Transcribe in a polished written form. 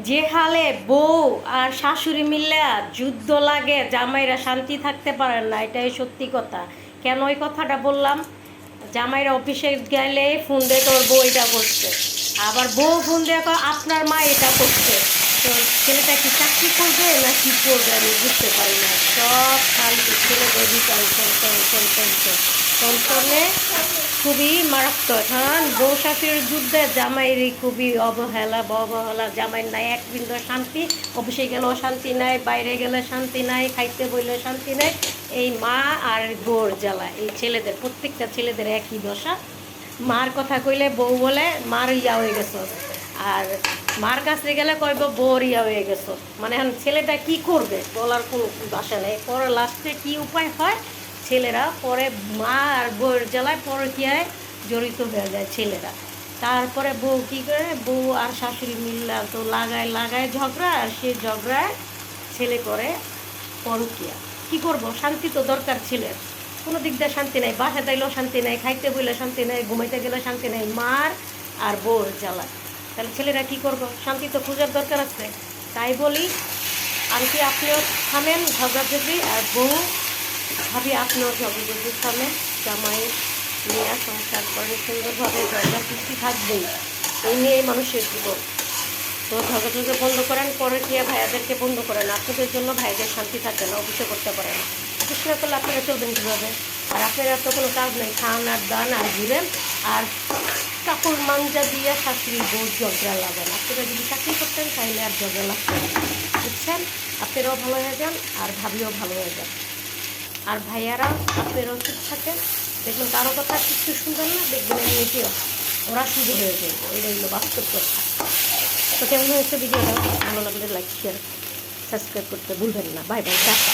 যে হালে বউ আর শাশুড়ি মিলে যুদ্ধ লাগে, জামাইরা শান্তি থাকতে পারেন না, এটাই সত্যি কথা। কেন ওই কথাটা বললাম? জামাইরা অফিসে গেলে ফোন দিয়ে তোর বউ এটা করছে, আবার বউ ফোন দিয়ে আপনার মা এটা করছে। তো ছেলেটা কি চাকরি করবে না কি করবে আমি বুঝতে পারি না। সব খালি ছেলেদের টেনশন টেনশন টেনশন টেনশনে খুবই মারাত্মক। হ্যাঁ, বউ শাশুড়ির যুদ্ধে জামাইরই খুবই অবহেলা অবহেলা। জামাইয়ের নাই এক বিন্দু শান্তি, অফিসে গেলেও শান্তি নাই, বাইরে গেলে শান্তি নাই, খাইতে বইলে শান্তি নাই। এই মা আর বউর জ্বালা, এই ছেলেদের প্রত্যেকটা ছেলেদের একই দশা। মার কথা কইলে বউ বলে মার ইয়া হয়ে গেছো, আর মার কাছে গেলে কইব বউর ইয়া হয়ে গেছো। মানে এখন ছেলেটা কি করবে বলার কোনো বাসা নেই। পরে লাস্টে কি উপায় হয়, ছেলেরা পরে মা আর বউয়ের জ্বালায় পরে কি হয় জড়িত হয়ে যায় ছেলেরা। তারপরে বউ কী করে, বউ আর শাশুড়ি মিল্লা তো লাগায় লাগায় ঝগড়া, আর সেই ঝগড়ায় ছেলে করে পরকিয়া। কি করব, শান্তি তো দরকার ছেলের। কোনো দিক দিয়ে শান্তি নাই, বাসা তাইলেও শান্তি নাই, খাইতে বইলে শান্তি নাই, ঘুমাইতে গেলে শান্তি নাই, মার আর বউর জ্বালা। তাহলে ছেলেরা কি করব, শান্তি তো খোঁজার দরকার আছে। তাই বলি আন্টি আপনিও থামেন ঝগড়াঝগড়ি, আর বউ ভাবি আপনিও ঝগড়াঝগড়ি থামেন। জামাই নিয়ে সংসার করেন সুন্দরভাবে, ঝগড়া সৃষ্টি থাকবেই, এই নিয়েই মানুষের জীবন। তো ঝগড়াঝগড়ি বন্ধ করেন, পরে গিয়ে ভাইয়াদেরকে বন্ধ করেন। আপনাদের জন্য ভাইদের শান্তি থাকবে না, অফিসে করতে পারে না। অফিস না করলে আপনারা চলবেন কীভাবে? আর আপনারা তো কোনো কাজ নেই, খান আর দান আর ঘুরেন, আর কাপড় মাঞ্জা দিয়ে শাশুড়ি বউ ঝগড়া লাগান। আপনারা যদি চাকরি করতেন তাহলে আর ঝগড়া লাগতেন না, বুঝছেন? আপনারাও ভালো হয়ে যান আর ভাবিও ভালো হয়ে যান। আর ভাইয়ারা আপনারাও চুপ থাকেন, দেখবেন কারো কথা কিছু শুনবেন না, দেখবেন এমনিতেও ওরা শুরু হয়ে যাবে। এটাই হলো বাস্তব কথা। তো কেমন হয়েছে ভিডিওটা? ভালো লাগলে লাইক শেয়ার সাবস্ক্রাইব করতে ভুলবেন না। Bye bye, tata.